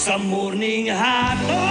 sa morning hato.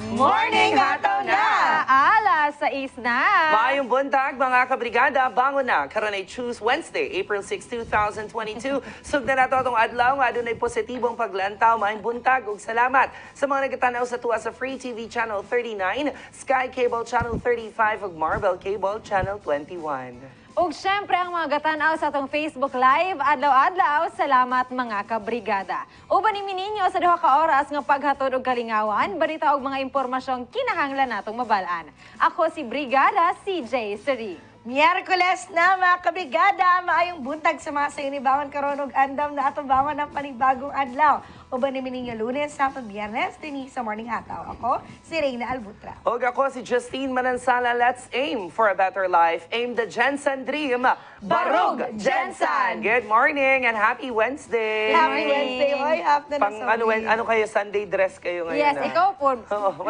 Morning Hataw na! Alas 6 na! Maayong buntag, mga kabrigada. Bangon na. Karon ay Choose Wednesday, April 6, 2022. Sugdan nato atong adlaw nga adunay positibong paglantaw. Maayong buntag ug salamat sa mga nagatanaw sa tuwa sa Free TV Channel 39, Sky Cable Channel 35 ug Marvel Cable Channel 21. Ug syempre ang mga gatanaw sa atong Facebook Live, adlaw-adlaw, salamat mga kabrigada. Uban ni ninyo sa duha ka oras nga paghatod og kalingawan, balita og mga impormasyong kinahanglan natong mabalaan. Ako si Brigada CJ Seri. Miyerkules na mga kabrigada, maayong buntag sa mga sa inibangon karon og andam na atong bangon ng panibagong adlaw. Uban ni ninyo Lunes sa Biyernes dinhi sa Morning Hataw. Ako si Reyna Albutra. Og ako si Justine Manansala. Let's aim for a better life. Aim the Jensen dream. Barug Jensen. Good morning and happy Wednesday. Happy Wednesday. Oy, half na Pang ano kayo, Sunday dress kayo ngayon? Yes, ikaw po.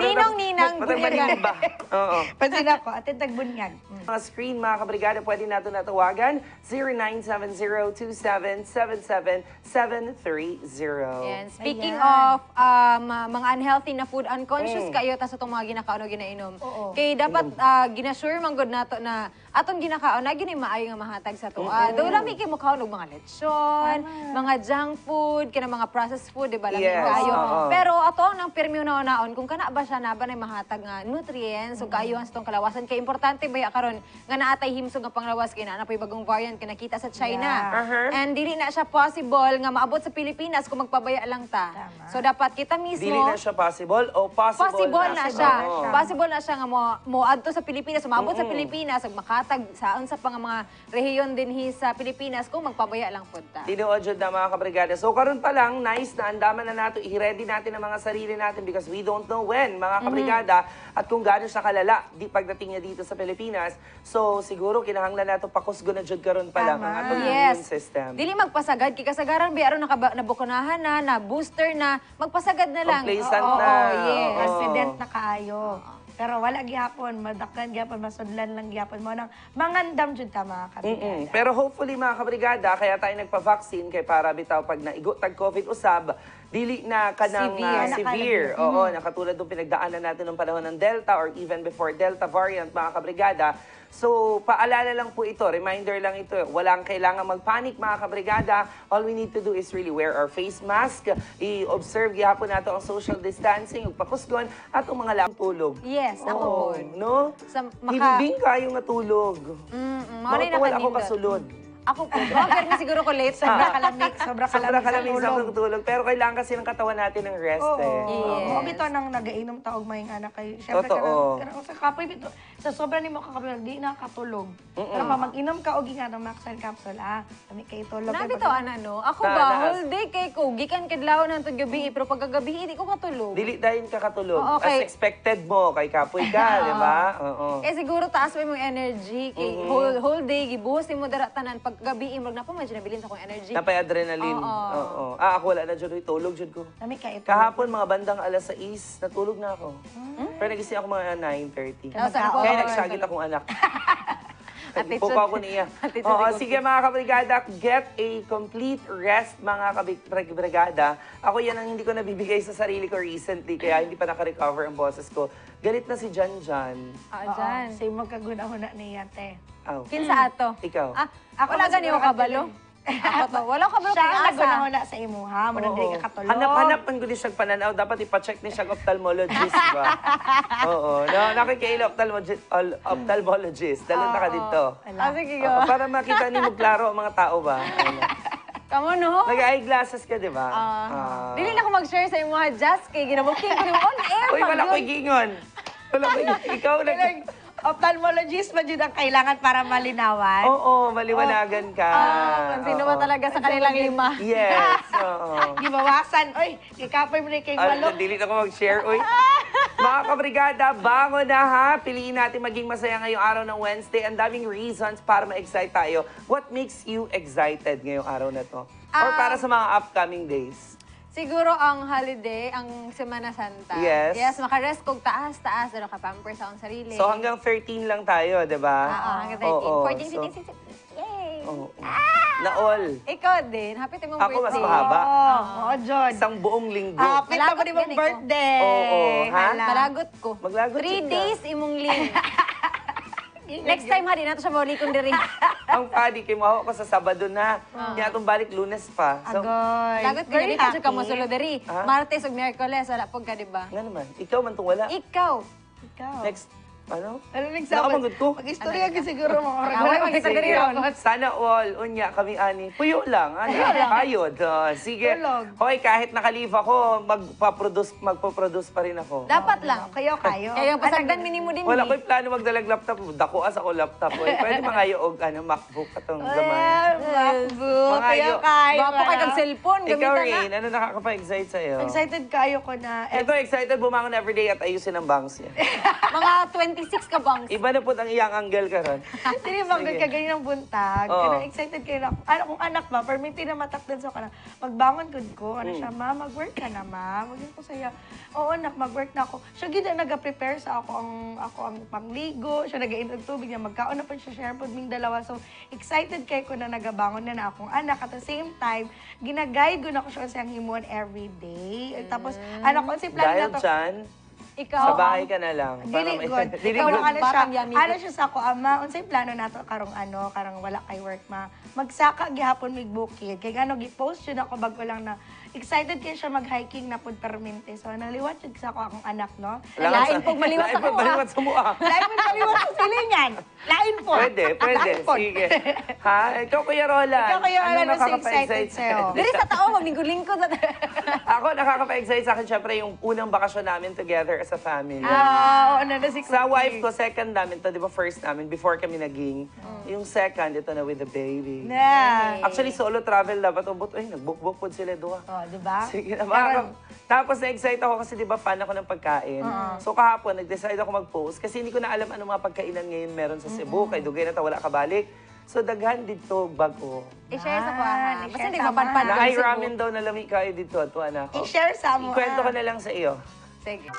Ninong-ninang bunyag ba? Oo. Pansin ako, atin tagbunyag. Mga screen, mga kabrigada, pwede natin natawagan 0970-277-777-730. Yan. Speaking Ayan. of mga unhealthy na food, unconscious kayo tas itong mga ginakaon o ginainom. Oo. Kay dapat ginasure man gud nato na atong ginakaon na gyud maayo nga mahatag sa to. Do lami kay mukhaon og mga lechon, mga junk food, kana mga processed food, di ba lami Yes, kayo. oo. Pero ato ang permi naon kung kana ba siya na ba nay mahatag nga nutrients ug kaayuhan sa tong kalawasan kay importante ba karon nga naatay himsog nga panglawas kay na pay bagong variant kay nakita sa China. Yeah. And dili na siya possible nga maabot sa Pilipinas kung magpabaya lang ta. Tama. So dapat kita mismo Dili na siya possible o possible na siya. Oo. Possible na siya nga mo adto sa Pilipinas, maabot sa Pilipinas ug makatag saon sa mga rehiyon dinhi sa Pilipinas kung magpabaya lang pud ta. Tinuod na mga kabrigada. So karon pa lang, nice na andaman na nato, i-ready natin ang mga sarili natin because we don't know when, mga kabrigada, at kung gaano siya kalala di pagdating niya dito sa Pilipinas. So siguro kinahanglan nato pakusgo na jud karon pa lang ang atong immune system. Dili magpasagad kay kasagaran bi aron nabukunahan na booster na, magpasagad na lang. Complacent Oo, na. yes. Confident na kaayo. Pero wala gyapon, madakkan gyapon, masudlan lang gyapon mo nang mangandam jud ta mga kabrigada. Pero hopefully mga kabrigada, kaya tayo nagpa-vaccine kay para bitaw pag naigo tag COVID usab, dili na kanang severe. Oo, nakatulad ng pinagdaanan natin ng panahon ng Delta or even before Delta variant mga kabrigada. So, paalala lang po ito, reminder lang ito, walang kailangan magpanik mga kabrigada. All we need to do is really wear our face mask, i-observe gihapon nato ang social distancing, pakusgon, at ang mga lang tulog. Yes, ako Oo, po. no? Hibing kayo nga tulog. Maunay na Mautuwal ako kanindot. kasulod. Ako po. Bagay na siguro ko late. Sobra kalamig, sobra Sobrang kalamig kalamig sa tulog. Pero kailangan kasi ng katawan natin ng rest Oo. eh. Yes. Oo, bito nang nagainom taog may anak kayo. Syempre Totoo. karang sa kapoy bito. Sa sobra nimo kakapil di na katulog. Pero pa mag-inom ka og nga ng Maxan capsule kami kay tulog. Nabi to ano? Ako Na- ba na- whole day kay ko gikan kadlaw nang tud gabi pero pagkagabi hindi ko katulog. Dili dahil ka katulog. Oo, okay. As expected mo, kay kapoy ka, di ba? Oo. Eh siguro taas pa yung energy kay whole day gibuhos mo dara tanan paggabi imong na po medyo nabilin sa akong energy. Napay adrenaline. Oo. Oo. Ako wala na dyan. Tulog dyan ko. Kami kay ito. Kahapon, mga bandang alas 6, natulog na ako. Pero nagising ako mga 9:30. Tapos Kaya nagsagit akong anak. Attitude. Puka ko niya. Attitude Oo, ko. sige mga kabrigada, get a complete rest mga kabrigada. Ako yan ang hindi ko nabibigay sa sarili ko recently, kaya hindi pa naka-recover ang boses ko. Galit na si Jan Jan. Diyan. Sa magkaguna-una niya te. Aw. Kinsa ato? Ikaw. Ako wala mas gani ko siguro kabalo. Ako to. Wala ko kabalo Siya ang kay asa. naguna-una sa imo ha, mo nang di ka katulog. Hanap-hanap man gudi siyang pananaw. Dapat ipacheck ni siyang ophthalmologist ba? Oo. No, nakikaila ophthalmologist. Dalon na ka dito. Sige Oo, go. para makita ni mo klaro ang mga tao ba? Kamo no? Nag-eyeglasses ka, di ba? Dili na ko mag-share sa imo ha, Just kay ginabuking ko ni on air. Uy, wala ko'y gingon. Wala ko'y gingon. Ikaw nag... Ophthalmologist ba yun ang kailangan para malinawan? Oo, maliwanagan ka. Kung sino ba talaga sa kanilang lima. Yes, oo. Di bawasan. Oy, ikapoy mo na kay Ano, Walok. delete ako mag-share. Uy, mga kabrigada, bangon na ha. Piliin natin maging masaya ngayong araw ng Wednesday. Ang daming reasons para ma-excite tayo. What makes you excited ngayong araw na to? Or para sa mga upcoming days? Siguro ang holiday, ang Semana Santa. Yes. Yes, makarest kog taas-taas, ano ka pampers sa akong sarili. So hanggang 13 lang tayo, di ba? Oo, hanggang 13. Oo, 14, so- 15, 16, yay! Oo. Naol. Ikaw din. Happy tayo mong Ako mas birthday. mahaba. Oo, John. Isang buong linggo. Happy na Malagot mo di mong yan, ikaw. birthday. Oo, ha? Hala. Malagot ko. Maglagot 3 ka. days imong ling. Next time ha, di na to siya balik kong diri. Ang padi, kay mahawa ko sa Sabado na. Kaya itong balik Lunes pa. So, Agoy. Lagot ka Very dito siya happy. kamusulo diri. Ha? Martes ug Miyerkules, wala po ka, di ba? nga naman. Ikaw man itong wala. Ikaw. Ikaw. Next, ano? Ano nagsabi? Nakamagod ko. Mag-istorya ka siguro mga oras. Away, mag-istorya Yun. ako. Sana all, unya kami ani. Puyo lang, ano? Kayod. Sige. Tulog. Hoy, kahit nakalive ako, magpo-produce pa rin ako. Dapat lang. Kayo. Kaya yung pasagdan minimo din. Wala ko'y plano magdalag laptop. Dakuas ako laptop. Hoy. Pwede mangayo og MacBook katong gamay. MacBook. Mga Kayo. Bapo kay kag cellphone, Ikaw, gamitan na. Rain, ano nakakapa-excite sa'yo? Excited kayo ko na. Ito, excited bumangon everyday at ayusin ang bangs niya. Mga 26 ka bangs. Iba na po ang iyang angle ka ron. Hindi bang Sige. kaganyan ng buntag. Oo. Kaya excited kayo na. Ano kung anak ba? Pero may pinamatakdan sa kanang magbangon gud ko. Ano siya, ma, mag-work ka na, ma. Maging ko saya. Oo, anak, mag-work na ako. Siya gid na naga-prepare sa ako ang pangligo. Siya nag-iintog tubig niya. Magkaon na pa siya share pod ming dalawa. So, excited kay ko na nagabangon na akong anak. At the same time, gina-guide ko na ko siya sa himuon every day. Tapos, anak ko, si plan Dahil na to. dyan, Ikaw. sa bahay ka na lang. Dili Para good. Dili Ikaw good. lang ano siya. Parang yummy Ano good. siya sa ako, ama, unsay plano nato karong karong wala kay work ma. Magsaka gihapon mig bukid. Kay ano gi-post yun ako bago lang na excited kay siya mag-hiking na pud permente. So naliwat jud sa ako akong anak, no. Lain pog maliwat Lain sa pog kuha. maliwat sa mua. Lain mo maliwat sa silingan. Lain po. Pwede. Lain po. Sige. Ha? Ikaw, Kuya Roland. Ikaw, Kuya Roland, Ano ano sa nakakapa-excite excited sa'yo? Diri sa tao, maglingkod-lingkod. Ako, nakakapa-excite sa akin, syempre, yung unang bakasyon namin together as a family. Oo, na si Sa wife ko, second namin to, di ba, first namin, before kami naging. Yung second, ito na with the baby. Na. Actually, solo travel dapat ubot. Ay, nag-book-book po sila doon. Oh, di ba? Sige na, tapos na-excite ako kasi di ba fan ako ng pagkain. So kahapon, nag-decide ako mag-post kasi hindi ko na alam ano mga pagkainan ngayon meron sa Cebu. Kay Dugay na ta, wala kabalik. So daghan dito bago. I-share sa kuha. i-share Basta di sa mapadpad Na kang ay Cebu. ramen daw na lami kayo dito at na ako. I-share sa mo. Ikwento ko na lang sa iyo. Sige.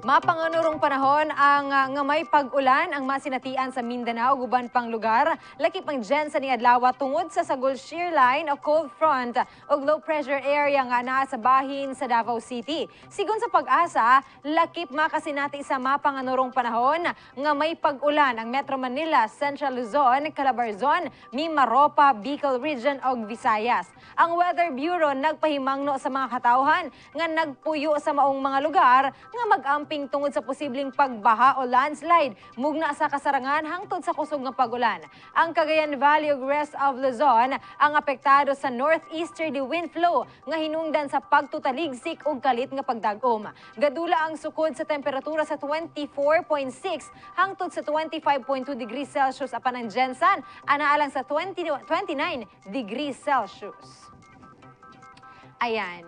Mapanganurong panahon ang nga may pag-ulan ang masinatian sa Mindanao, guban pang lugar. Laki pang dyan sa niadlawa tungod sa sagol shear line o cold front o low pressure area nga naa sa bahin sa Davao City. Sigon sa pag-asa, lakip makasinati sa mapanganurong panahon nga may pag-ulan ang Metro Manila, Central Luzon, Calabarzon, Mimaropa, Bicol Region o Visayas. Ang Weather Bureau nagpahimangno sa mga katawhan nga nagpuyo sa maong mga lugar nga mag-amping tungod sa posibleng pagbaha o landslide mugna sa kasarangan hangtod sa kusog nga pag-ulan. Ang Cagayan Valley ug rest of Luzon ang apektado sa northeasterly wind flow nga hinungdan sa pagtutaligsik ug kalit nga pagdag-om. Gadula ang sukod sa temperatura sa 24.6 hangtod sa 25.2 degrees Celsius apan ang Gensan anaalang sa 29 degrees Celsius. Ayan.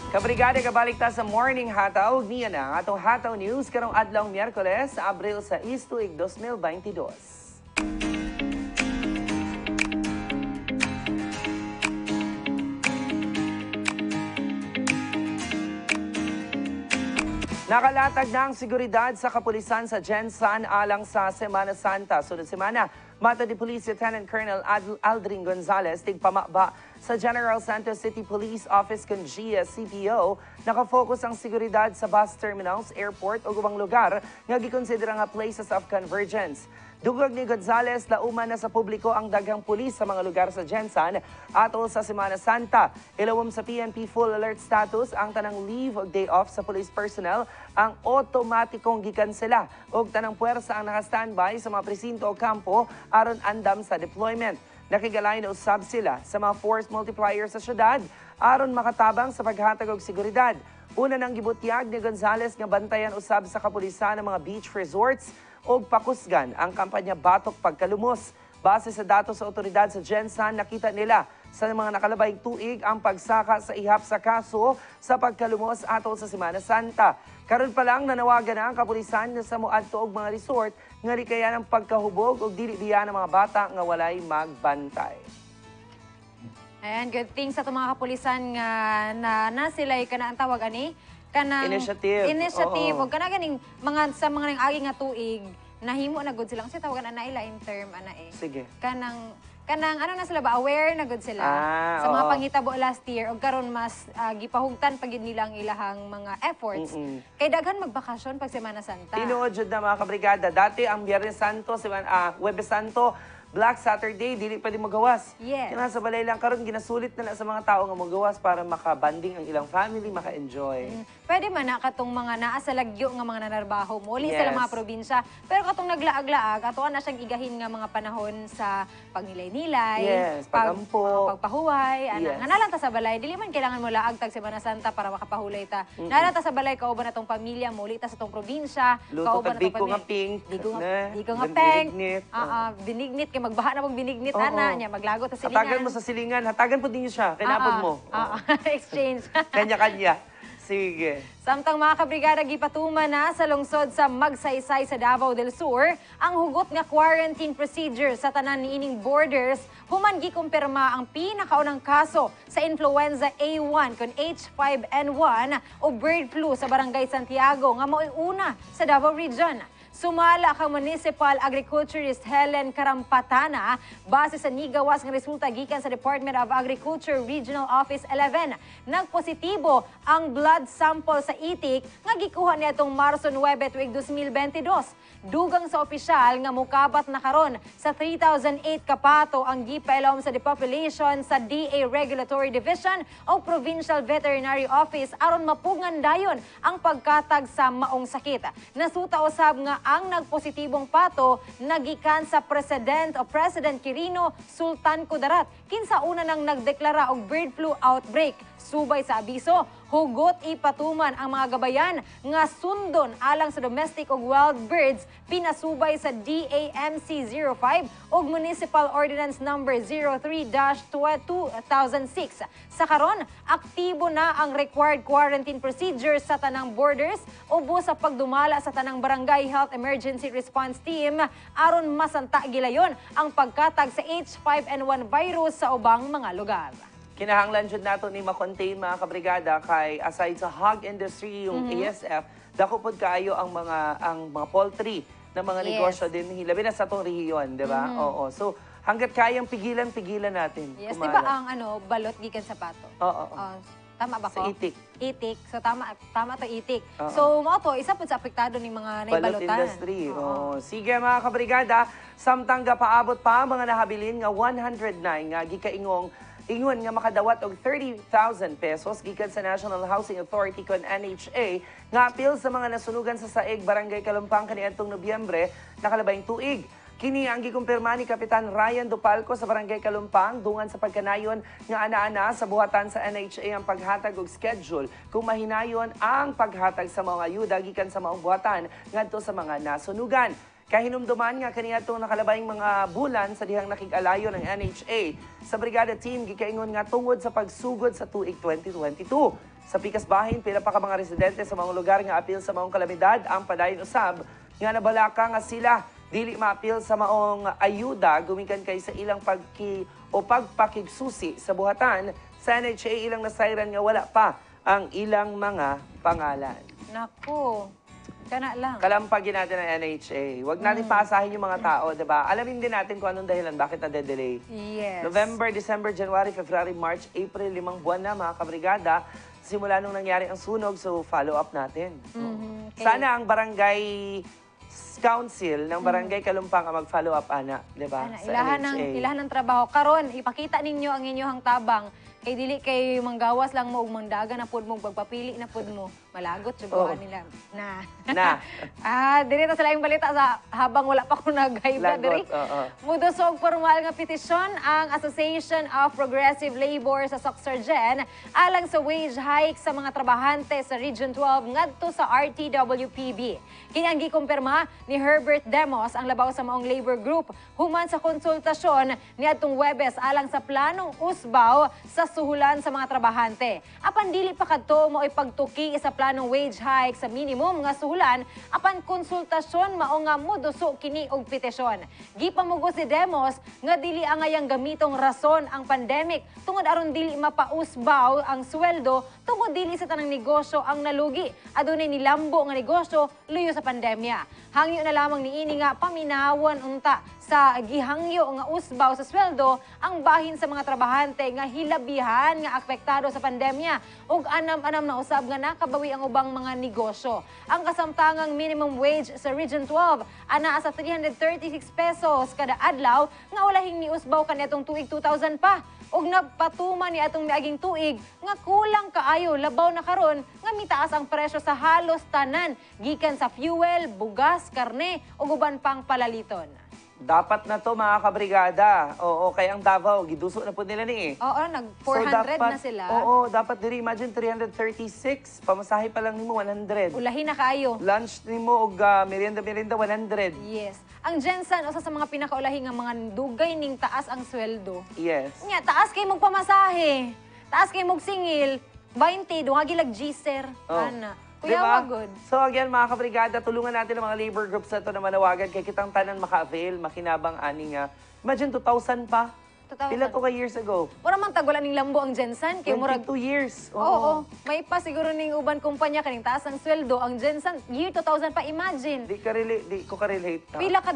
Kabrigada, kabalik ta sa Morning Hataw. Niya na ang atong Hataw News karong adlaw Miyerkules, Abril 6, tuig 2022. Nakalatag na ang seguridad sa kapulisan sa Gensan alang sa Semana Santa. Sunod semana, mata ni Police Lieutenant Colonel Aldrin Gonzales, tigpamaba sa General Santos City Police Office kung GS-CPO, nakafocus ang seguridad sa bus terminals, airport o gubang lugar nga gikonsidera nga places of convergence. Dugog ni Gonzales, lauman na sa publiko ang daghang pulis sa mga lugar sa Gensan atol sa Semana Santa. Ilawom sa PNP full alert status ang tanang leave o day off sa police personnel ang otomatikong gikansela og tanang puwersa ang naka-standby sa mga presinto o kampo aron andam sa deployment. Nakigalay na usab sila sa mga force multiplier sa syudad aron makatabang sa paghatag og seguridad. Una nang gibutyag ni Gonzales nga bantayan usab sa kapulisan ng mga beach resorts o pakusgan ang kampanya Batok Pagkalumos. Base sa datos sa otoridad sa Gensan, nakita nila sa mga nakalabayng tuig ang pagsaka sa ihap sa kaso sa pagkalumos atol sa Semana Santa. Karon pa lang nanawagan na ang kapulisan sa moadto og mga resort nga likayan ang pagkahubog og dili biya ng mga bata nga walay magbantay. Ayan, good thing sa itong mga kapulisan nga na sila'y ka na ang tawag ani? Kanang Initiative. Initiative. Oo. Huwag ka na ganing sa mga nang agi nga tuig, nahimo na good sila. Kasi tawagan ana ila in term ana eh. Sige. Kanang ano na sila ba, aware na good sila sa mga oo. panghitabo last year ug karon mas gipahugtan pag yun nilang ilahang mga efforts. Kay daghan magbakasyon pag Semana Santa. Tinuod jud na mga kabrigada. Dati ang Biyernes Santo, Huwebes Santo, Black Saturday, dili pa din magawas. Yes. Kaya sa balay lang karon ginasulit na sa mga tao nga magawas para makabanding ang ilang family, maka-enjoy. Pwede man na katong mga naa sa lagyo nga mga nanarbaho mo, uli Yes. sa mga probinsya. Pero katong naglaag-laag, ato na siyang igahin nga mga panahon sa pagnilay-nilay, Yes, pagampo. pagpahuway, Yes. nga nalang ta sa balay. Dili man kailangan mo laag tag Semana Santa para makapahulay ta. Nalang ta sa balay, kauban na tong pamilya mo, uli ta sa tong probinsya, Luto kauban tag di ko nga pink. Di ko nga pink. Binignit. Binignit kay magbaha na mong binignit Oo. ana nya maglago ta silingan. Hatagan mo sa silingan. Hatagan po din niyo siya. Kinapod mo. Exchange. Kanya-kanya. Sige. Samtang mga kabrigada gipatuman na sa lungsod sa Magsaysay sa Davao del Sur, ang hugot nga quarantine procedure sa tanan niining borders human gikumpirma ang pinakaunang kaso sa influenza A1 kon H5N1 o bird flu sa Barangay Santiago nga mao'y una sa Davao Region. Sumala kang Municipal Agriculturist Helen Karampatana base sa nigawas ng resulta gikan sa Department of Agriculture Regional Office 11. Nagpositibo ang blood sample sa itik nga gikuha niadtong Marso 9 tuig 2022. Dugang sa opisyal nga mukabat na karon sa 3,008 kapato ang gipailom sa depopulation sa DA Regulatory Division o Provincial Veterinary Office aron mapungan dayon ang pagkatag sa maong sakit. Nasuta usab nga ang nagpositibong pato nagikan sa President Quirino Sultan Kudarat kinsa una nang nagdeklara og bird flu outbreak. Subay sa abiso, hugot ipatuman ang mga gabayan nga sundon alang sa domestic ug wild birds pinasubay sa DAMC 05 ug Municipal Ordinance Number 03-2006. Sa karon, aktibo na ang required quarantine procedures sa tanang borders ubos sa pagdumala sa tanang Barangay Health Emergency Response Team aron masanta gilayon ang pagkatag sa H5N1 virus sa ubang mga lugar. Kinahanglan jud nato ni ma-contain mga kabrigada kay aside sa hog industry yung ASF, dako pod kaayo ang mga poultry na mga Yes. negosyo din labi na sa tong rehiyon, di ba? Oo. So hangga't kayang pigilan natin. Yes, di kumala. ba ang balot gikan sa pato? Oo. Tama ba ko? Sa itik. Itik. So tama to itik. Oo. So mao to isa pud sa apektado ni mga Balot naibalutan. industry. Sige mga kabrigada, samtang gapaabot pa ang mga nahabilin nga 109 nga gikaingong ingon nga makadawat og 30,000 pesos gikan sa National Housing Authority kon NHA nga apil sa mga nasunugan sa Saig, Barangay Kalumpang kaniadtong Nobyembre nakalabayng tuig. Kini ang gikumpirma ni Kapitan Ryan Dupalco sa Barangay Kalumpang dungan sa pagkanayon nga ana-ana sa buhatan sa NHA ang paghatag og schedule kung mahinayon ang paghatag sa mga ayuda gikan sa maong buhatan ngadto sa mga nasunugan. Kahinumduman nga kaniadtong nakalabayng mga bulan sa dihang nakig-alayo ng NHA sa Brigada Team gikaingon nga tungod sa pagsugod sa tuig 2022. Sa pikas bahin pila pa ka mga residente sa mga lugar nga apil sa maong kalamidad ang padayon usab nga nabalaka nga sila dili maapil sa maong ayuda gumikan kay sa ilang pagpakigsusi sa buhatan sa NHA ilang nasayran nga wala pa ang ilang mga pangalan. Naku. Kana lang. Kalampagin natin ang NHA. Huwag natin paasahin yung mga tao, di ba? Alamin din natin kung anong dahilan, bakit na-delay. Yes. November, December, January, February, March, April, 5 buwan na mga kabrigada. Simula nung nangyari ang sunog, so follow up natin. Okay. Sana ang barangay council ng Barangay Kalumpang ang mag-follow up, Ana, di ba? Sa NHA. Ilahan ng trabaho. Karon, ipakita ninyo ang inyong tabangan. Kay dili kay manggawas lang mo ug mangdaga na pud mo pagpapili na pud mo. Malagot suguan nila. Na. Diri ta sa laing balita sa habang wala pa ko nagayba diri. Mudosog formal nga petisyon ang Association of Progressive Labor sa Soxargen alang sa wage hike sa mga trabahante sa Region 12 ngadto sa RTWPB. Kini ang gikumpirma ni Herbert Demos ang labaw sa maong labor group human sa konsultasyon niadtong Huwebes alang sa planong usbaw sa suhulan sa mga trabahante. Apan dili pa kadto mo ipagtuki sa planong wage hike sa minimum nga suhulan apan konsultasyon mao nga moduso kini og petisyon. Gipamugos si Demos nga dili angayang gamitong rason ang pandemic tungod aron dili mapausbaw ang sweldo tungod dili sa tanang negosyo ang nalugi. Adunay nilambo nga negosyo luyo sa pandemya. Hangyo na lamang niini nga paminawan unta sa gihangyo nga usbaw sa sweldo ang bahin sa mga trabahante nga hilabihan nga apektado sa pandemya ug anam-anam na usab nga nakabawi ang ubang mga negosyo. Ang kasamtangang minimum wage sa Region 12 anaa sa 336 pesos kada adlaw nga walahing niusbaw kaniadtong tuig 2000 pa. Og nagpatuman ni atong miaging tuig nga kulang kaayo labaw na karon nga mitaas ang presyo sa halos tanan gikan sa fuel, bugas, karne ug uban pang palaliton. Dapat na to mga kabrigada. Oo, kaya ang Davao, giduso na po nila ni Oo, nag-400 na sila. Oo, dapat diri, imagine 336, pamasahe pa lang nimo 100. Ulahin na kaayo. Lunch nimo og merienda 100. Yes. Ang Jensen, usa sa mga pinakaulahi nga mga dugay ning taas ang sweldo. Yes. Nya, taas kay mong pamasahe. Taas kay mong singil. 20, duhagi lag G-Sir. Oh. Ana. Kuya, Diba? wagod. So again, mga kabrigada, tulungan natin ang mga labor groups na ito na manawagan kay kitang tanan maka-avail, makinabang ani nga. Imagine 2,000 pa. 2,000. Pila to ka years ago? Mura man tagulan ning lambo ang Jensen kay murag 22 years. Oo, may pa siguro ning uban kumpanya kaning taas ang sweldo ang Jensen year 2000 pa, imagine. Di ko ka-relate. Pila ka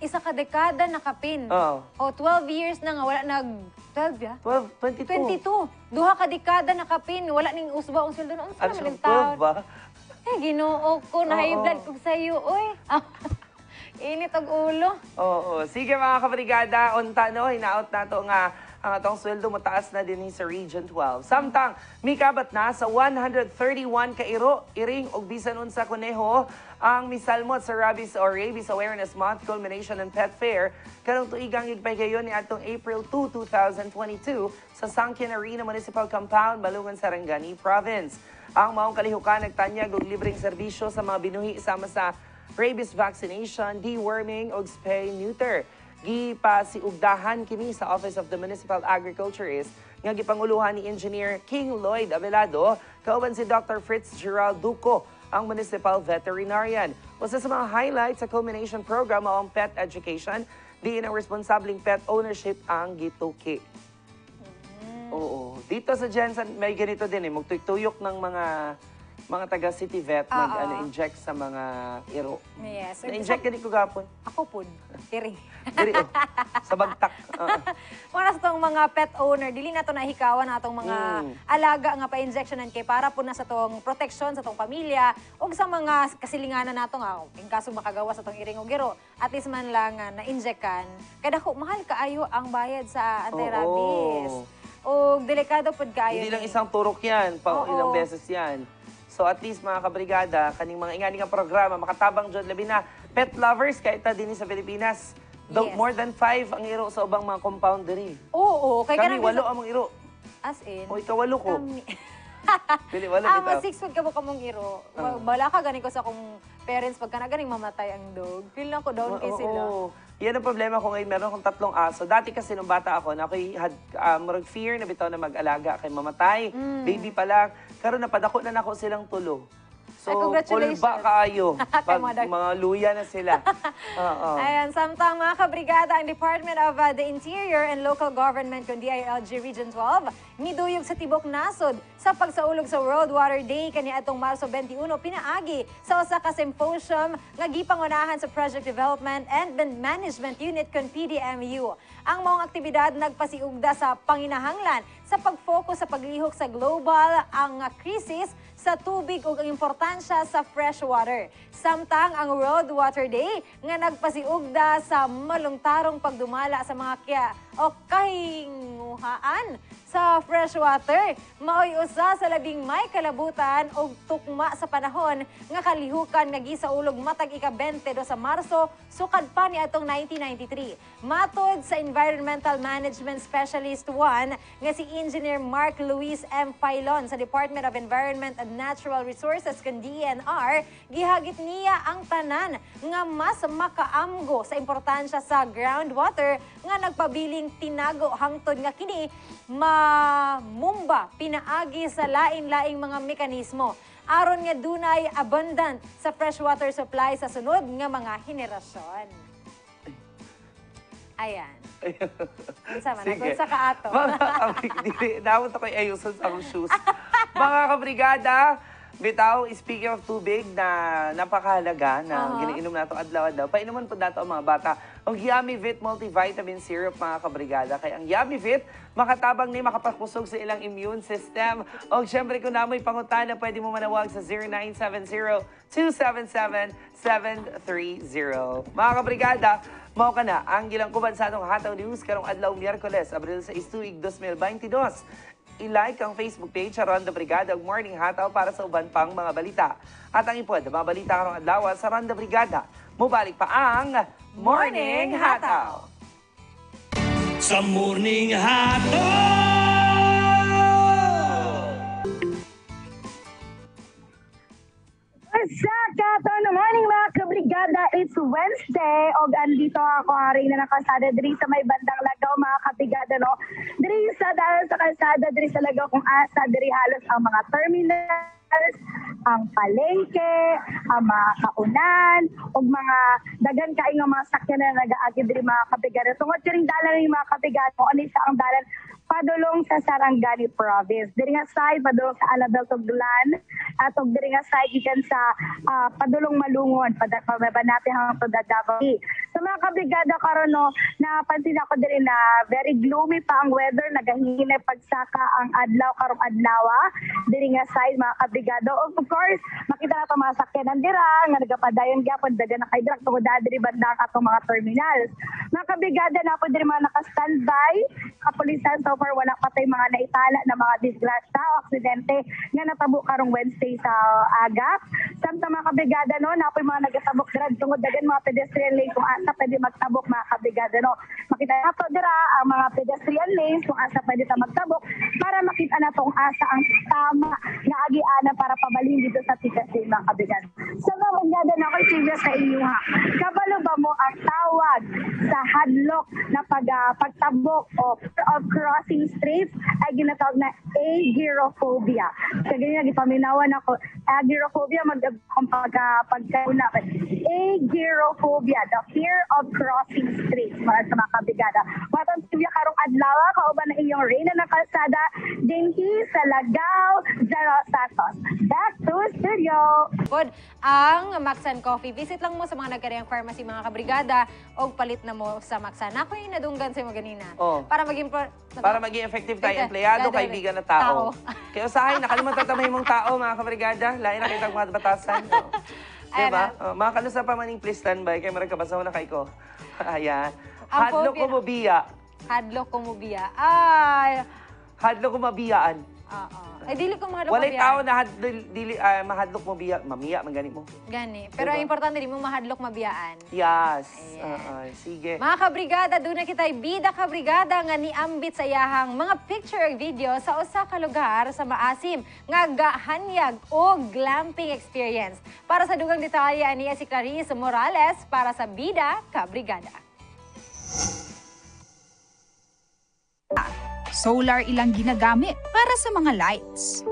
isa ka dekada nakapin. Oo. O 12 years na nga wala nag 12 ya? 12, 22. 22. Duha ka dekada nakapin, wala ning usba ang sweldo noon sa Ano mga siya, 12 ba? Eh, Ginoo ko na high Oo. blood kog sayo, oy. Init og ulo. Oo. Sige mga kabrigada, unta no, hinaot na to nga ang atong sweldo mataas na din sa Region 12. Samtang, mikabat na sa 131 ka iro, iring og bisan unsa kuneho ang misalmot sa Rabies Awareness Month Culmination and Pet Fair karong tuigang igpaygayon ni atong April 2, 2022 sa Sangkin Arena Municipal Compound, Balungan, Sarangani Province. Ang maong kalihukan nagtanyag og libreng serbisyo sa mga binuhi sama sa rabies vaccination, deworming ug spay-neuter. Gipasiugdahan kini sa Office of the Municipal Agriculturist nga gipanguluhan ni Engineer King Lloyd Avelado kauban si Dr. Fritz Gerald Duco, ang Municipal Veterinarian. Usa sa mga highlights sa culmination program ang pet education, diin ang responsableng pet ownership ang gituki. Oo. Dito sa Jensen, may ganito din magtuyok ng mga taga City Vet mag-inject sa mga iro. Yes. Na-inject gani ko gapon. Ako pud. Tiri. Diri, sa bagtak. Para sa tong mga pet owner, dili na to nahikawan na atong mga alaga nga pa-injectionan kay para po na sa tong protection sa tong pamilya ug sa mga kasilinganan nato nga in kaso makagawa sa tong iring og giro, at least man lang na-injectan. Kay dako mahal kaayo ang bayad sa anti-rabies. O delikado pod kaayo. Hindi lang isang turok yan, ilang beses yan. So at least mga kabrigada, kaning mga ingani nga programa, makatabang dyan labi na pet lovers kahit din sa Pilipinas. Yes. More than 5 ang iro sa ubang mga compound diri. Oo, kay Kami 8 ang mga iro. as in. O ikawalo ko. Kami. Pili wala Ama, bitaw. 6 foot ka mo kamong iro. Bala ka ganing ko sa akong parents pagka na ganing mamatay ang dog. Feel lang ko down kay sila. Oo. Yan ang problema ko ngayon. Meron akong 3 aso. Dati kasi nung bata ako, na ako'y had murag fear na bitaw na mag-alaga kay mamatay. Baby pa lang. Karon napadako na nako silang tulo. So, Ay, congratulations. kulba kaayo. Kay Pag mga luya na sila. Oo. Ayan, samtang mga kabrigada, ang Department of the Interior and Local Government kung DILG Region 12, miduyog sa Tibok Nasod sa pagsaulog sa World Water Day kaniadtong Marso 21 pinaagi sa usa ka symposium nga gipangunahan sa Project Development and Management Unit kon PDMU. Ang maong aktibidad nagpasiugda sa panginahanglan sa pag-focus sa paglihok sa global ang krisis sa tubig ug ang importansya sa fresh water. Samtang ang World Water Day nga nagpasiugda sa malungtarong pagdumala sa mga kahinguhaan sa fresh water. Maoy usa sa labing may kalabutan og tukma sa panahon nga kalihukan nga gisaulog matag ika-22 sa Marso sukad pa ni atong 1993. Matod sa Environmental Management Specialist 1 nga si Engineer Mark Luis M. Pailon sa Department of Environment and Natural Resources kun DENR, gihagit niya ang tanan nga mas makaamgo sa importansya sa groundwater nga nagpabiling tinago hangtod nga kini mamumba pinaagi sa lain-laing mga mekanismo. aron nga dunay abundant sa freshwater supply sa sunod nga mga henerasyon. Ayan. Unsa man, Sige. unsa ka ato? Naamot ako ayuson sa akong shoes. Mga kabrigada, bitaw, speaking of tubig na napakahalaga na giniinom nato adlaw-adlaw, painuman po nato ang mga bata. Ang Yummy Vit Multivitamin Syrup, mga kabrigada. Kaya ang Yummy Vit, makatabang ni makapakusog sa ilang immune system. O syempre, kung namoy pangutana, pwede mo manawag sa 0970-277-730. Mga kabrigada, mao ka na ang gilang kuban sa atong Hataw News karong adlaw Miyerkules, Abril 6, 2022. I-like ang Facebook page sa Ronda Brigada ug Morning Hataw para sa uban pang mga balita. At ang ipod, mga balita karong adlaw sa Ronda Brigada. Mubalik pa ang Morning Hataw. Sa Morning Hataw! Sa Kato na morning mga kabrigada, it's Wednesday og andito ako ari na nakasada diri sa may bandang Lagaw mga kabrigada no. Diri sa dahil sa kalsada diri sa Lagaw kung asa diri halos ang mga terminals, ang palengke, ang mga kaunan, ug mga dagan kaay nga mga sakyan na nagaagi diri mga kabrigada. Tungod kining dalan ni mga kabrigada, ano sa ang dalan padulong sa Sarangani Province. Diri nga side padulong sa Alabel Tuglan at og diri nga side gikan sa padulong Malungon pababa natin hangtod Davao. Sa mga kabrigada karon no, napansin ako diri na very gloomy pa ang weather, nagahinay pagsaka ang adlaw karong adlaw diri nga side mga kabrigada. Of course, makita na mga sakyanan dira nga nagapadayon gyapon dagan na kay dira tungod diri bandang atong mga terminals. Mga kabrigada na po diri mga naka-standby kapulisan. So far wala pa tay mga naitala na mga disgrasya o aksidente nga natabo karong Wednesday sa agap. Samtang mga kabrigada no, na po mga nagatabok dira tungod dagan mga pedestrian lane kung asa pwede magtabok mga kabrigada no. Makita nato dira ang mga pedestrian lanes kung asa pwede ta magtabok para makita nato kung asa ang tama nga agiana para pabalhin dito sa tikas mga kabrigada. So mga kabrigada na ako curious sa inyo ha. Kabalo ba mo ang tawag sa hadlok na pagtabok o of crossing streets ay ginatawag na agoraphobia. Sa ganyan, gipaminawan ako, agoraphobia, pagkauna. Agoraphobia, the fear of crossing streets. Para sa mga kabrigada. Matang trivia karong adlaw, kauban na iyong Reyna ng Kalsada, dinhi sa Lagaw, Jaro Santos. Back to studio. Pod, ang Maxan Coffee. Visit lang mo sa mga nagkariyang pharmacy, mga kabrigada, o palit na mo sa Maxan. Ako yung nadunggan sa mo ganina. Oh. Para maging effective tayo, empleyado, kaibigan na tao. Kaya usahay, nakalimutan tamay mong tao, mga kabrigada. Lain na kitang mga batasan. No? Diba? Mga kalusa pa maning please standby, kaya marang kabasaw na kay ko. Ayan. Hadlok ko mabiya. Hadlok ko mabiya. Ay. Hadlok ko mabiyaan. Oo. Ay, dili ko mahadlok Walay mabiyaan. tao na mahadlok mabiya. Mamiya, magani mo. Gani. Pero Diba? ang importante, di mo mahadlok mabiyaan. Yes. Ayan. Sige. Mga kabrigada, doon na kita'y bida kabrigada nga niambit sa iyahang mga picture ug video sa usa ka lugar sa maasim nga gahanyag o glamping experience. Para sa dugang detalye, aniya si Clarice Morales para sa bida kabrigada. Solar ilang ginagamit para sa mga lights.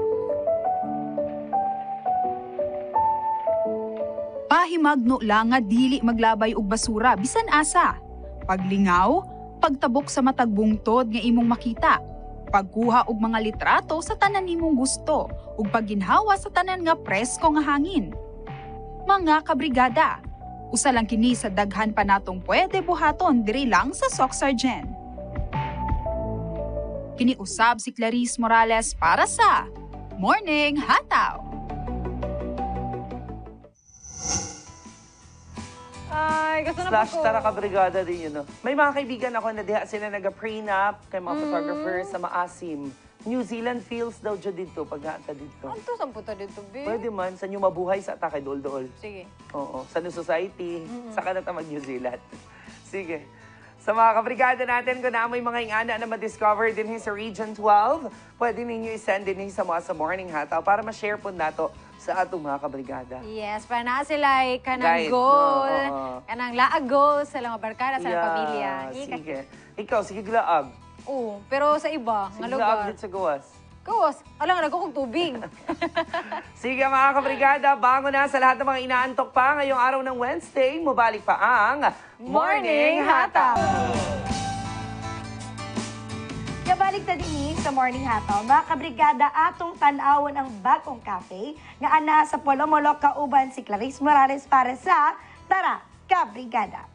Pahimagno lang nga dili maglabay og basura bisan asa. Paglingaw, pagtabok sa matag bungtod nga imong makita. Pagkuha og mga litrato sa tanan nimong gusto ug pagginhawa sa tanan nga presko nga hangin. Mga kabrigada, usa lang kini sa daghan pa natong pwede buhaton diri lang sa Socsargen. Kiniusab si Clarice Morales para sa Morning Hataw. Ay, gusto na Slash po ko. tara kabrigada din yun. No? May mga kaibigan ako na diha sila nag-prenup kay mga photographers sa Maasim. New Zealand feels daw dyan dito pag naata dito. Ano to, saan po to dito, be? Pwede man, sa New Mabuhay sa Takay Dool-Dool. Sige. Oo, sa New Society, sa kanata mag-New Zealand. Sige. Sa mga kabrigada natin, kung naamoy mga ingana na ma-discover din sa Region 12, pwede ninyo i-send din sa mga sa Morning Hataw para ma-share po nato sa atong mga kabrigada. Yes, para na sila ay kanang Right. goal, Oo. kanang laag goal sa mga barkada, sa mga pamilya. Sige. Ikaw, sige glaag. Oo, pero sa iba, nga Sige glaag lugar. din sa gawas. Kos, alam nga, nagkukong tubig. Sige mga kabrigada, bago na sa lahat ng mga inaantok pa ngayong araw ng Wednesday, mubalik pa ang Morning Hataw. Kabalik na din sa Morning Hataw, mga kabrigada, atong tanawon ang bagong cafe nga ana sa Polomolok kauban si Clarice Morales para sa Tara, Kabrigada!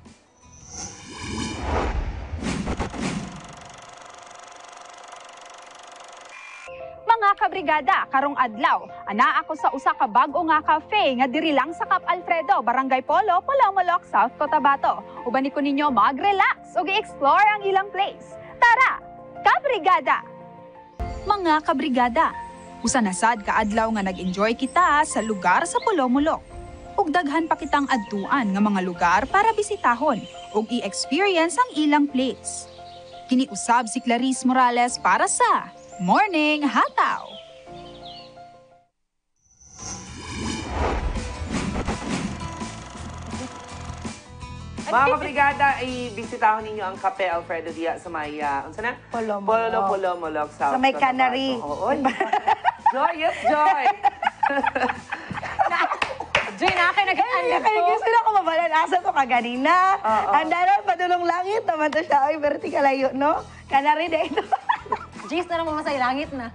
Mga kabrigada, karong adlaw, ana ako sa usa ka bag-o nga cafe nga diri lang sa Cap Alfredo, Barangay Polo, Polomolok, South Cotabato. Uban ko ninyo mag-relax ug i-explore ang ilang place. Tara, kabrigada! Mga kabrigada, usa na sad ka adlaw nga nag-enjoy kita sa lugar sa Polomolok. Ug daghan pa kitang adtuan nga mga lugar para bisitahon ug i-experience ang ilang place. Kini usab si Clarice Morales para sa Morning Hataw. Mga kabrigada, ibisitahon ninyo ang Cafe Alfredo Dia sa may, unsa na? Polomolok. Polomolok, South Sa may Cotabato. Canary. Oo. Joy, yes, Joy! Joy, na kayo nag-andap Ay, to. gusto na ko mabalan. Asa to kaganina. Oo. Ang dalan, padulong langit naman to siya. Ay, vertical layo, no? Kanari na ito. Jeez na naman sa langit na.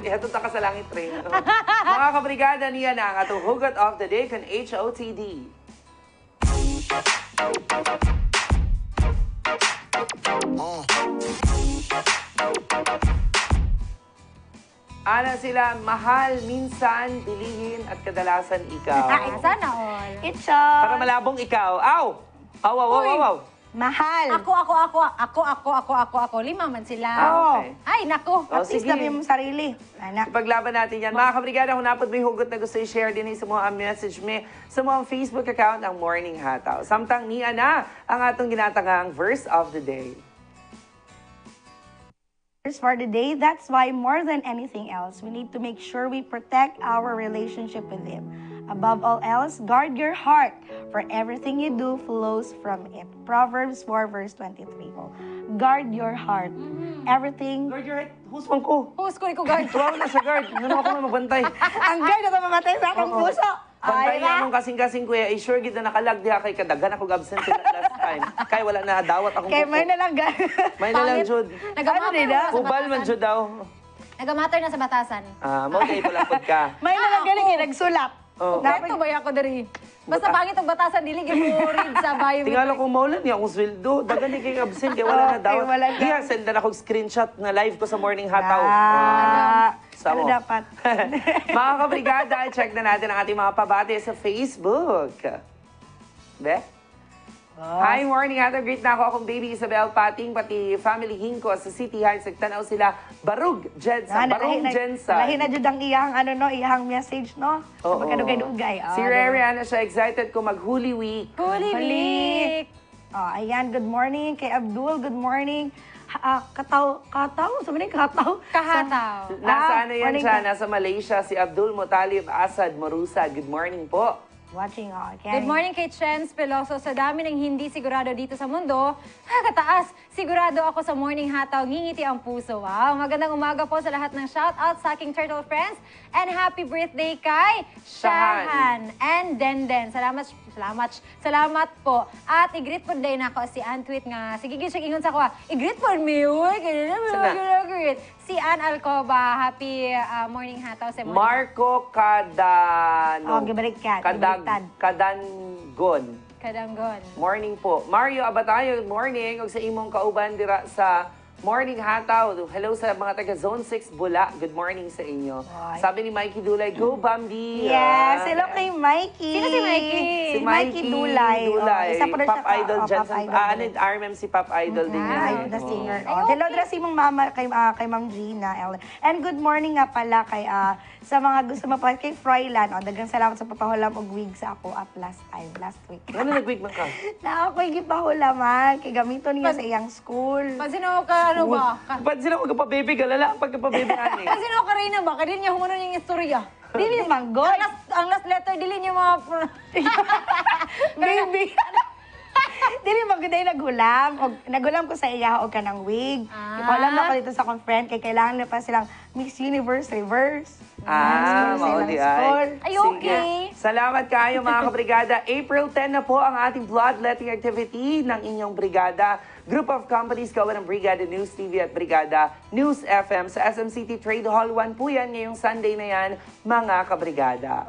Ihatod ka sa langit rin. Mga kabrigada, niya na ang atong hugot of the day kan HOTD. Ana sila, mahal, minsan, bilihin, at kadalasan ikaw. Ay, sana all. It's Para malabong ikaw. Aw! Aw, aw, aw, aw, aw. mahal. Ako. Lima man sila. Ah, okay. Ay, naku. Oh, At least sige. sabi mo sarili. Anak. Ipaglaban natin yan. Mga kabrigada, kung napod may hugot na gusto i-share din sa mga message me sa mga Facebook account ang Morning Hataw. Samtang niya na ang atong ginatangang verse of the day. For the day, that's why more than anything else, we need to make sure we protect our relationship with Him. Above all else, guard your heart, for everything you do flows from it. Proverbs 4 verse 23. Oh, guard your heart. Everything. Guard your head. Husman ko. Hus ko ni ko guard. Tuwaw na sa guard. Ano ako na magbantay. Ang guard na mamatay sa akong Oo. puso. Bantay Ay, na mong kasing-kasing kuya. Sure gid na nakalag diha kay kadagan ako absent sila last time. Kay wala na dawat akong kay kuko. may na lang guard. May na lang jud. Nagamatter Ano nila? na sa Kubal man batasan. jud daw. Nagamatter na sa batasan. Mo kay pala pud ka. May na lang ako. galing nagsulat. Oo. Ito ba ako dari? Basta pangit ang batasan, dili mo read sa bio. Tingala ko maulan niya akong sweldo. Dagan ni kay absent kay wala na Okay, dawat. wala na. Diya send na ako screenshot na live ko sa Morning Hataw. Ano Samo. dapat? Mga kabrigada, check na natin ang ating mga pabate sa Facebook. Be? Hi, Morning Hataw. Greet na ako akong baby Isabel Pating, pati family Hinko sa City Heights. Nagtanaw sila Barug Jensen. Barug Jensen. Lahi na jud ang iyang iyang message, no? Sa Oo. pagkadugay-dugay. Si Rariana siya excited ko mag-Holy Week. Holy Week. Oh, ayan, good morning kay Abdul. Good morning. Kataw, sabi niya kataw. Kahataw. Nasa ano yan morning siya? ka. Nasa Malaysia, si Abdul Mutalib Asad Marusa. Good morning po. Watching, okay. Good morning kay Chens Peloso. Sa dami ng hindi sigurado dito sa mundo, kataas, sigurado ako sa Morning Hataw, ngingiti ang puso. Wow, magandang umaga po sa lahat ng shout-out sa aking turtle friends. And happy birthday kay Shahan and Denden. Salamat po. At i-greet po din ako si Ann Tweet nga. Sige, siya ingon sa ko. I-greet po me. Greet. Si Ann Alcoba. Happy Morning Hataw sa morning. Marco Cadano. Oh, gibalik ka. Cadangon. Kadanggon. Morning po. Mario Abatayo, good morning. Ug sa imong kauban dira sa Morning Hataw. Hello sa mga taga Zone 6 Bula. Good morning sa inyo. Ay. Sabi ni Mikey Dulay, go Bambi. Yes, hello kay Mikey. Sino si Mikey? Si Mikey Dulay. Oh, isa pa rin Pop siya ka- Idol oh, dyan. Pop Idol din. RMM si Pop Idol din yan. Ay, eh. the Oo. singer. Ay, Oh, okay. hello dira si mong mama kay Ma'am Gina. Ellen. And good morning nga pala kay sa mga gusto mo kay Froylan. Oh, daghang salamat sa papahulam og wig sa ako up last week. Ano nag-wig man ka? Na ako'y gipahulaman kay gamito niya sa iyang school. Pag sino ka, ano ba? Ba't sila magkapababy? Galala ang pagkapababy ani. Pag sino ka rin na ba? Kadin niya humano yung istorya. Dili manggoy. Ang last letter, dili niya mga... Baby. Dili maganda yung nagulam. Nagulam ko sa iya o ka ng wig. Ipaulam na ko dito sa akong friend kay kailangan na pa silang Miss Universe reverse. Mao di ay. Ay, Sige. okay. Salamat kayo mga kabrigada. April 10 na po ang ating bloodletting activity ng inyong brigada. Group of companies gawa ng Brigada News TV at Brigada News FM sa SMCT Trade Hall 1 po yan ngayong Sunday na yan, mga kabrigada.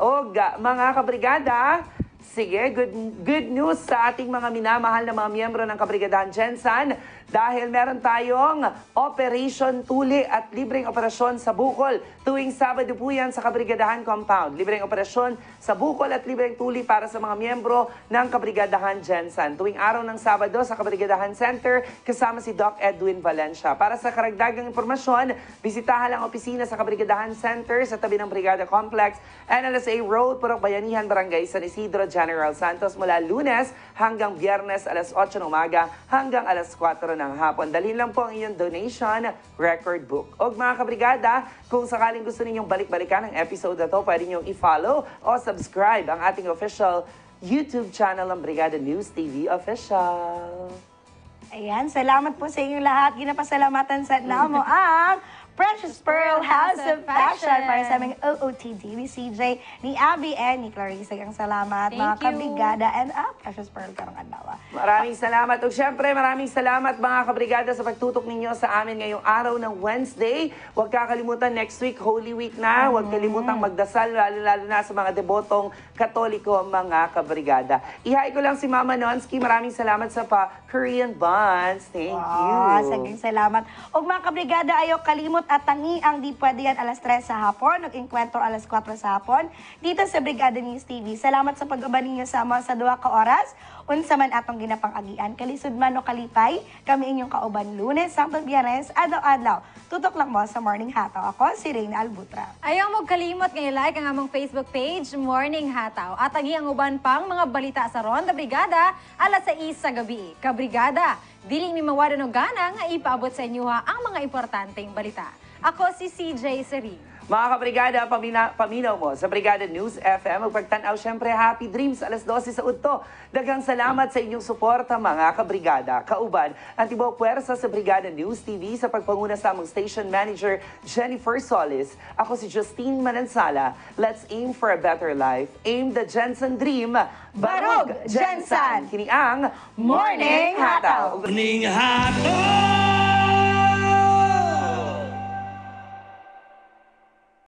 Mga kabrigada, sige, good news sa ating mga minamahal na mga miyembro ng Kabrigadahan Gensan dahil meron tayong Operation Tuli at libreng operasyon sa Bukol. Tuwing Sabado po yan sa Kabrigadahan Compound. Libreng operasyon sa Bukol at libreng tuli para sa mga miyembro ng Kabrigadahan Gensan. Tuwing araw ng Sabado sa Kabrigadahan Center kasama si Doc Edwin Valencia. Para sa karagdagang impormasyon, bisitahan ang opisina sa Kabrigadahan Center sa tabi ng Brigada Complex, NLSA Road, Purok Bayanihan, Barangay San Isidro, General Santos mula Lunes hanggang Biyernes alas 8 ng umaga hanggang alas 4 ng hapon. Dalhin lang po ang iyong donation record book. O mga kabrigada, kung sakaling gusto ninyong balik-balikan ang episode na to, pwede ninyong i-follow o subscribe ang ating official YouTube channel ng Brigada News TV Official. Ayan, salamat po sa inyong lahat. Ginapasalamatan sa namo ang Precious Pearl House of Fashion para sa aming OOTD ni CJ, ni Abby, and ni Clarissa. Ang salamat, mga Thank you. kabrigada, and Precious Pearl karong adlaw. Maraming salamat. O syempre, maraming salamat mga kabrigada sa pagtutok ninyo sa amin ngayong araw ng Wednesday. Huwag kakalimutan, next week, Holy Week na. Huwag kalimutang magdasal, lalo na sa mga debotong Katoliko, mga kabrigada. Ihay ko lang si Mama Nonsky. Maraming salamat sa Korean Buns. Thank you. Saging salamat. Og mga kabrigada, ayaw kalimot at tangi ang di pwede yan alas 3 sa hapon, nag-enkwentro alas 4 sa hapon, dito sa Brigada News TV. Salamat sa pag-uban ninyo sa mga sa 2 ka oras. Unsa man atong ginapang-agian, kalisud man o kalipay, kami inyong kauban Lunes, Sabado, Biyernes, adlaw-adlaw. Tutok lang mo sa Morning Hataw. Ako, si Reyna Albutra. Ayaw mo kalimot ngayon like ang among Facebook page, Morning Hataw. At ang uban pang mga balita sa Ronda Brigada, alas 6 sa gabi. Kabrigada, dili ni mawala no gana nga ipaabot sa inyo ang mga importanteng balita. Ako si CJ Seri. Mga kabrigada, paminaw mo sa Brigada News FM. Magpagtanaw, syempre, Happy Dreams, alas 12 sa udto. Daghang salamat sa inyong suporta, mga kabrigada. Kauban, ang tibaw puwersa sa Brigada News TV sa pagpanguna sa among station manager, Jennifer Solis. Ako si Justine Manansala. Let's aim for a better life. Aim the Jensen Dream. Barog Jensen! Kini ang Morning Hataw. Morning Hataw.